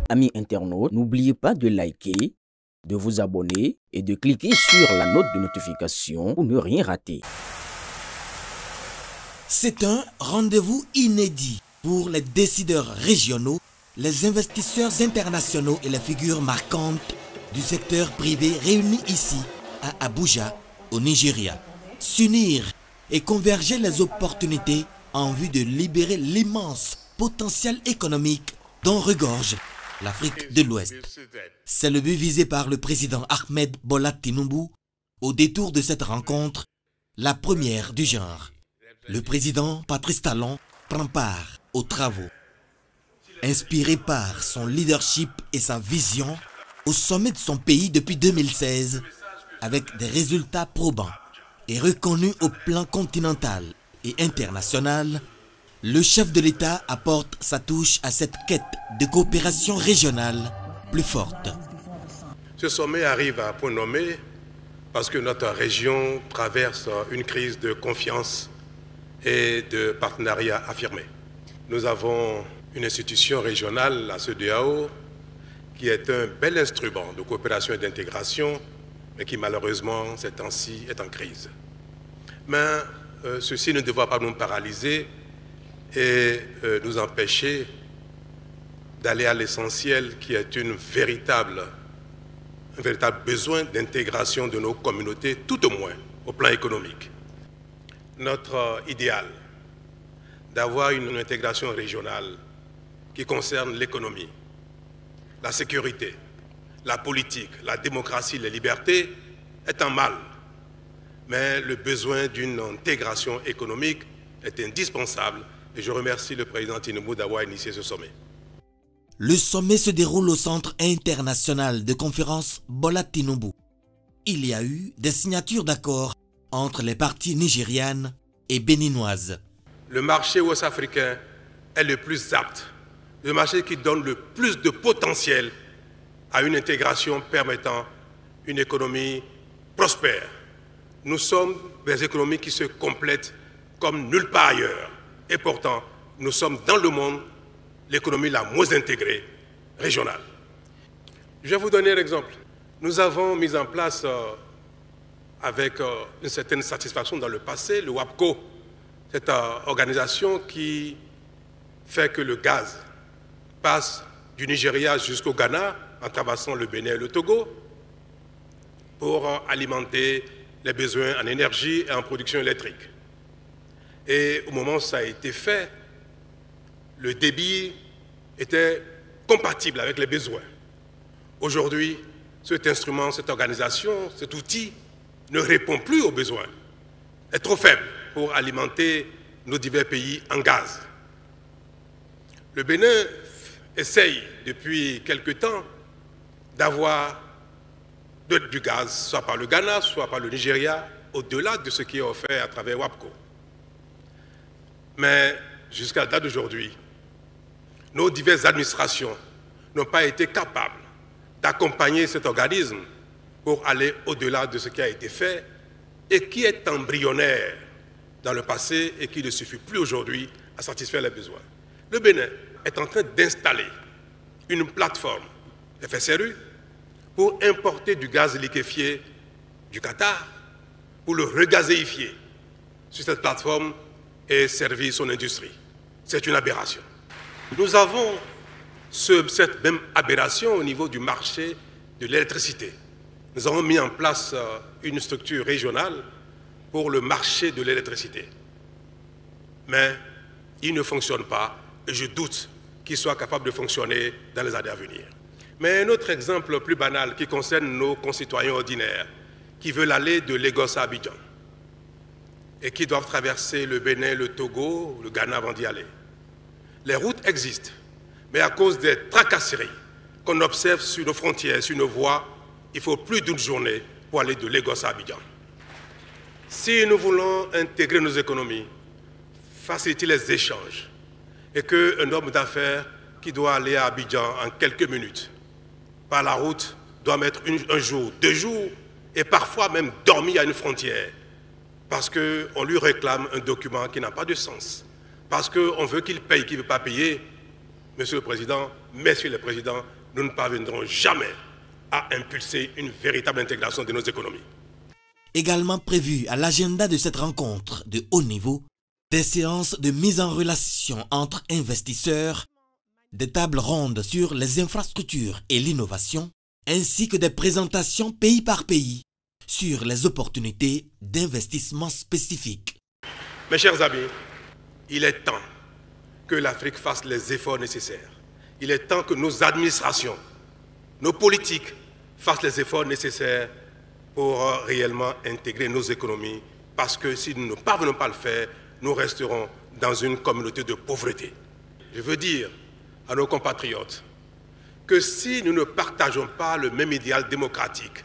Amis internautes, n'oubliez pas de liker, de vous abonner et de cliquer sur la note de notification pour ne rien rater. C'est un rendez-vous inédit pour les décideurs régionaux, les investisseurs internationaux et les figures marquantes du secteur privé réunis ici, à Abuja, au Nigeria. S'unir et converger les opportunités en vue de libérer l'immense potentiel économique dont regorge l'Afrique de l'Ouest. C'est le but visé par le président Ahmed Bola Tinubu au détour de cette rencontre, la première du genre. Le président Patrice Talon prend part aux travaux. Inspiré par son leadership et sa vision au sommet de son pays depuis 2016, avec des résultats probants et reconnus au plan continental et international, le chef de l'État apporte sa touche à cette quête de coopération régionale plus forte. Ce sommet arrive à point nommé parce que notre région traverse une crise de confiance et de partenariat affirmé. Nous avons une institution régionale, la CEDEAO, qui est un bel instrument de coopération et d'intégration, mais qui malheureusement, ces temps-ci, est en crise. Mais ceci ne devra pas nous paralyser et nous empêcher d'aller à l'essentiel qui est un véritable besoin d'intégration de nos communautés, tout au moins au plan économique. Notre idéal d'avoir une intégration régionale qui concerne l'économie, la sécurité, la politique, la démocratie, les libertés est en mal. Mais le besoin d'une intégration économique est indispensable et je remercie le président Tinubu d'avoir initié ce sommet. Le sommet se déroule au Centre international de conférences Bola Tinubu. Il y a eu des signatures d'accords entre les parties nigérianes et béninoises. Le marché ouest-africain est le plus apte, le marché qui donne le plus de potentiel à une intégration permettant une économie prospère. Nous sommes des économies qui se complètent comme nulle part ailleurs. Et pourtant, nous sommes dans le monde l'économie la moins intégrée régionale. Je vais vous donner un exemple. Nous avons mis en place avec une certaine satisfaction dans le passé, le WAPCO, cette organisation qui fait que le gaz passe du Nigeria jusqu'au Ghana en traversant le Bénin et le Togo pour alimenter les besoins en énergie et en production électrique. Et au moment où ça a été fait, le débit était compatible avec les besoins. Aujourd'hui, cet instrument, cette organisation, cet outil ne répond plus aux besoins, est trop faible pour alimenter nos divers pays en gaz. Le Bénin essaye depuis quelque temps d'avoir du gaz, soit par le Ghana, soit par le Nigeria, au-delà de ce qui est offert à travers WAPCO. Mais jusqu'à la date d'aujourd'hui, nos diverses administrations n'ont pas été capables d'accompagner cet organisme pour aller au-delà de ce qui a été fait et qui est embryonnaire dans le passé et qui ne suffit plus aujourd'hui à satisfaire les besoins. Le Bénin est en train d'installer une plateforme FSRU pour importer du gaz liquéfié du Qatar, pour le regazéifier sur cette plateforme et servir son industrie. C'est une aberration. Nous avons cette même aberration au niveau du marché de l'électricité. Nous avons mis en place une structure régionale pour le marché de l'électricité. Mais il ne fonctionne pas et je doute qu'il soit capable de fonctionner dans les années à venir. Mais un autre exemple plus banal qui concerne nos concitoyens ordinaires qui veulent aller de Lagos à Abidjan et qui doivent traverser le Bénin, le Togo, le Ghana avant d'y aller. Les routes existent, mais à cause des tracasseries qu'on observe sur nos frontières, sur nos voies, il faut plus d'une journée pour aller de Lagos à Abidjan. Si nous voulons intégrer nos économies, faciliter les échanges, et qu'un homme d'affaires qui doit aller à Abidjan en quelques minutes, par la route, doit mettre un jour, 2 jours, et parfois même dormir à une frontière, parce qu'on lui réclame un document qui n'a pas de sens, parce qu'on veut qu'il paye, qu'il ne veut pas payer. Monsieur le Président, Messieurs les Présidents, nous ne parviendrons jamais à impulser une véritable intégration de nos économies. Également prévu à l'agenda de cette rencontre de haut niveau, des séances de mise en relation entre investisseurs, des tables rondes sur les infrastructures et l'innovation, ainsi que des présentations pays par pays sur les opportunités d'investissement spécifiques. Mes chers amis, il est temps que l'Afrique fasse les efforts nécessaires. Il est temps que nos administrations, nos politiques fassent les efforts nécessaires pour réellement intégrer nos économies, parce que si nous ne parvenons pas à le faire, nous resterons dans une communauté de pauvreté. Je veux dire à nos compatriotes que si nous ne partageons pas le même idéal démocratique,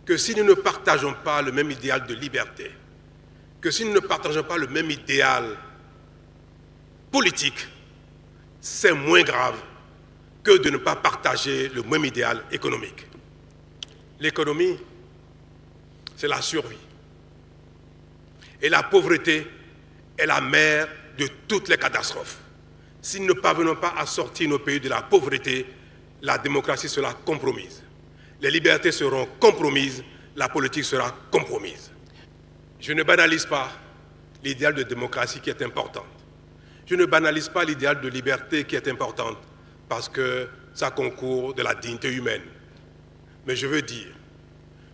que si nous ne partageons pas le même idéal de liberté, que si nous ne partageons pas le même idéal politique, c'est moins grave que de ne pas partager le même idéal économique. L'économie, c'est la survie. Et la pauvreté est la mère de toutes les catastrophes. Si nous ne parvenons pas à sortir nos pays de la pauvreté, la démocratie sera compromise. Les libertés seront compromises, la politique sera compromise. Je ne banalise pas l'idéal de démocratie qui est important. Je ne banalise pas l'idéal de liberté qui est important parce que ça concourt de la dignité humaine. Mais je veux dire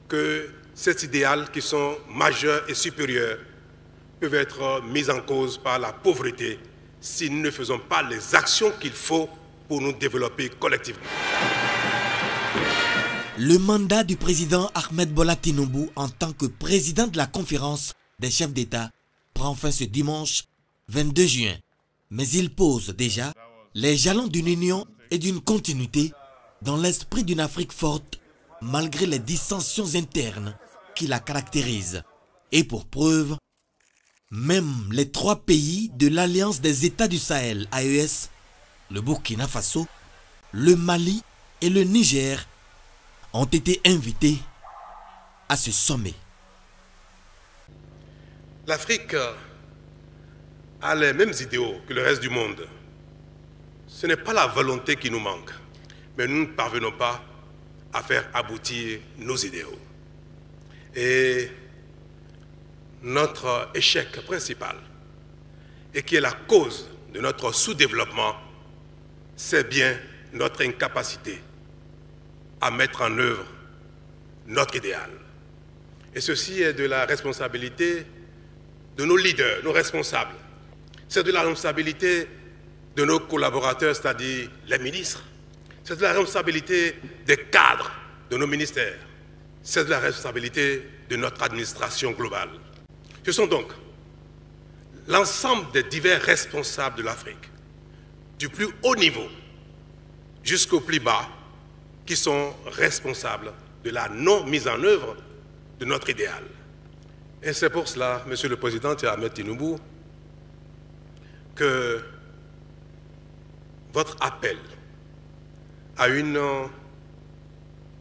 que ces idéaux qui sont majeurs et supérieurs peuvent être mis en cause par la pauvreté si nous ne faisons pas les actions qu'il faut pour nous développer collectivement. Le mandat du président Ahmed Bola Tinubu en tant que président de la conférence des chefs d'État prend fin ce dimanche 22 juin. Mais il pose déjà les jalons d'une union et d'une continuité dans l'esprit d'une Afrique forte malgré les dissensions internes qui la caractérisent. Et pour preuve, même les 3 pays de l'Alliance des États du Sahel, AES, le Burkina Faso, le Mali et le Niger ont été invités à ce sommet. L'Afrique a les mêmes idéaux que le reste du monde. Ce n'est pas la volonté qui nous manque, mais nous ne parvenons pas à faire aboutir nos idéaux. Et notre échec principal, et qui est la cause de notre sous-développement, c'est bien notre incapacité à mettre en œuvre notre idéal. Et ceci est de la responsabilité de nos leaders, nos responsables. C'est de la responsabilité de nos collaborateurs, c'est-à-dire les ministres. C'est de la responsabilité des cadres de nos ministères. C'est de la responsabilité de notre administration globale. Ce sont donc l'ensemble des divers responsables de l'Afrique, du plus haut niveau jusqu'au plus bas, qui sont responsables de la non-mise en œuvre de notre idéal. Et c'est pour cela, Monsieur le Président Ahmed Tinubu, que votre appel à une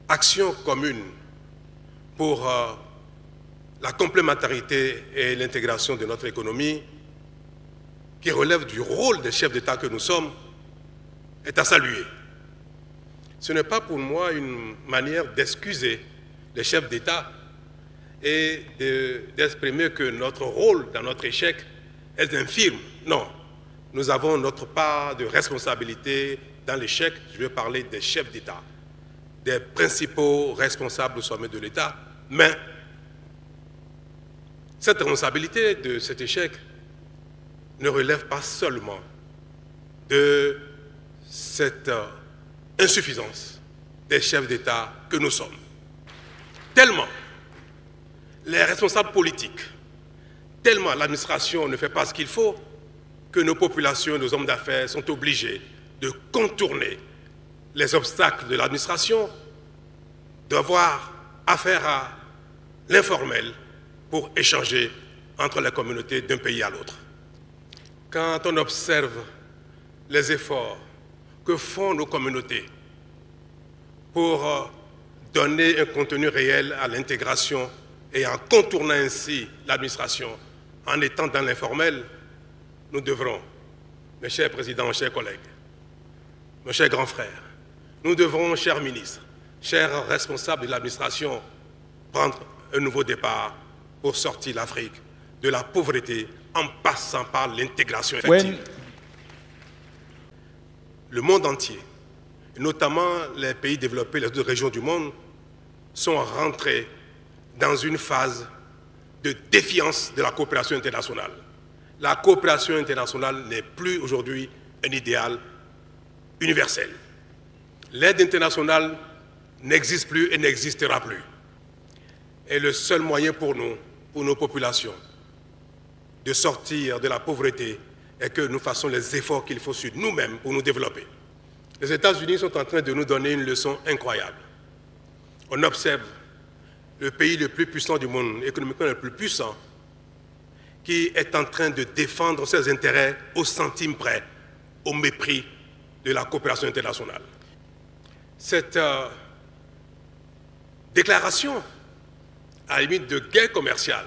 action commune pour la complémentarité et l'intégration de notre économie, qui relève du rôle des chefs d'État que nous sommes, est à saluer. Ce n'est pas pour moi une manière d'excuser les chefs d'État et d'exprimer que notre rôle dans notre échec est infime. Non, nous avons notre part de responsabilité dans l'échec. Je vais parler des chefs d'État, des principaux responsables au sommet de l'État. Mais cette responsabilité de cet échec ne relève pas seulement de cette insuffisance des chefs d'État que nous sommes. Tellement les responsables politiques, tellement l'administration ne fait pas ce qu'il faut, que nos populations, nos hommes d'affaires sont obligés de contourner les obstacles de l'administration, d'avoir affaire à l'informel pour échanger entre les communautés d'un pays à l'autre. Quand on observe les efforts que font nos communautés pour donner un contenu réel à l'intégration et en contournant ainsi l'administration, en étant dans l'informel, nous devrons, mes chers présidents, mes chers collègues, mes chers grands frères, nous devrons, chers ministres, chers responsables de l'administration, prendre un nouveau départ pour sortir l'Afrique de la pauvreté en passant par l'intégration effective. Le monde entier, notamment les pays développés, les autres régions du monde, sont rentrés dans une phase de défiance de la coopération internationale. La coopération internationale n'est plus aujourd'hui un idéal universel. L'aide internationale n'existe plus et n'existera plus. Et le seul moyen pour nous, pour nos populations, de sortir de la pauvreté est que nous fassions les efforts qu'il faut sur nous-mêmes pour nous développer. Les États-Unis sont en train de nous donner une leçon incroyable. On observe le pays le plus puissant du monde, économiquement le plus puissant, qui est en train de défendre ses intérêts au centime près, au mépris de la coopération internationale. Cette déclaration, à la limite de guerre commerciale,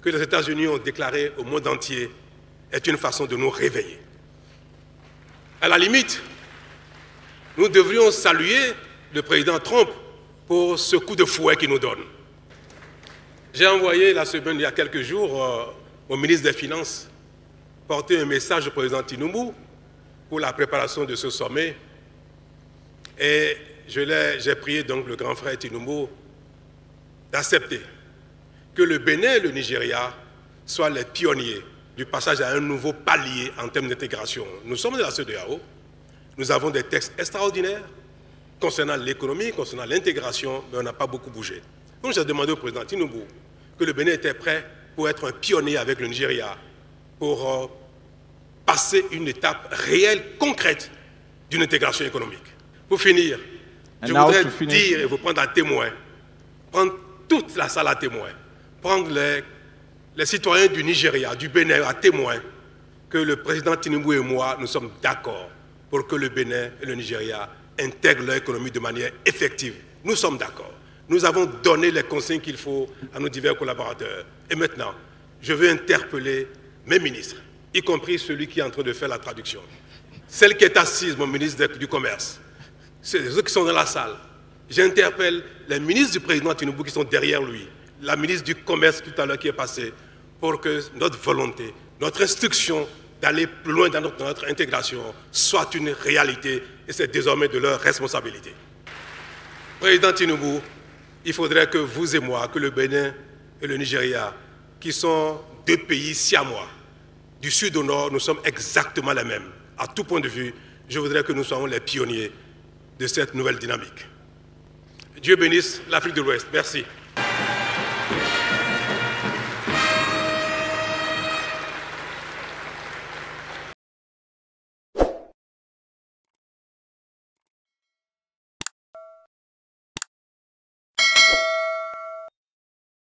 que les États-Unis ont déclarée au monde entier, est une façon de nous réveiller. À la limite, nous devrions saluer le président Trump pour ce coup de fouet qu'il nous donne. J'ai envoyé la semaine, il y a quelques jours, au ministre des Finances, porter un message au président Tinubu pour la préparation de ce sommet. Et j'ai prié donc le grand frère Tinubu d'accepter que le Bénin et le Nigeria soient les pionniers du passage à un nouveau palier en termes d'intégration. Nous sommes de la CEDEAO, nous avons des textes extraordinaires concernant l'économie, concernant l'intégration, mais on n'a pas beaucoup bougé. Donc j'ai demandé au président Tinubu que le Bénin était prêt pour être un pionnier avec le Nigeria, pour passer une étape réelle, concrète d'une intégration économique. Pour finir, je voudrais dire et vous prendre à témoin, prendre toute la salle à témoin, prendre les citoyens du Nigeria, du Bénin à témoin, que le président Tinubu et moi, nous sommes d'accord pour que le Bénin et le Nigeria intègrent leur économie de manière effective. Nous sommes d'accord. Nous avons donné les consignes qu'il faut à nos divers collaborateurs. Et maintenant, je veux interpeller mes ministres, y compris celui qui est en train de faire la traduction. Celle qui est assise, mon ministre du Commerce, ceux qui sont dans la salle. J'interpelle les ministres du président Tinubu qui sont derrière lui, la ministre du Commerce tout à l'heure qui est passée, pour que notre volonté, notre instruction d'aller plus loin dans notre intégration soit une réalité et c'est désormais de leur responsabilité. Président Tinubu, il faudrait que vous et moi, que le Bénin et le Nigeria, qui sont deux pays siamois, du sud au nord, nous sommes exactement les mêmes. À tout point de vue, je voudrais que nous soyons les pionniers de cette nouvelle dynamique. Dieu bénisse l'Afrique de l'Ouest. Merci.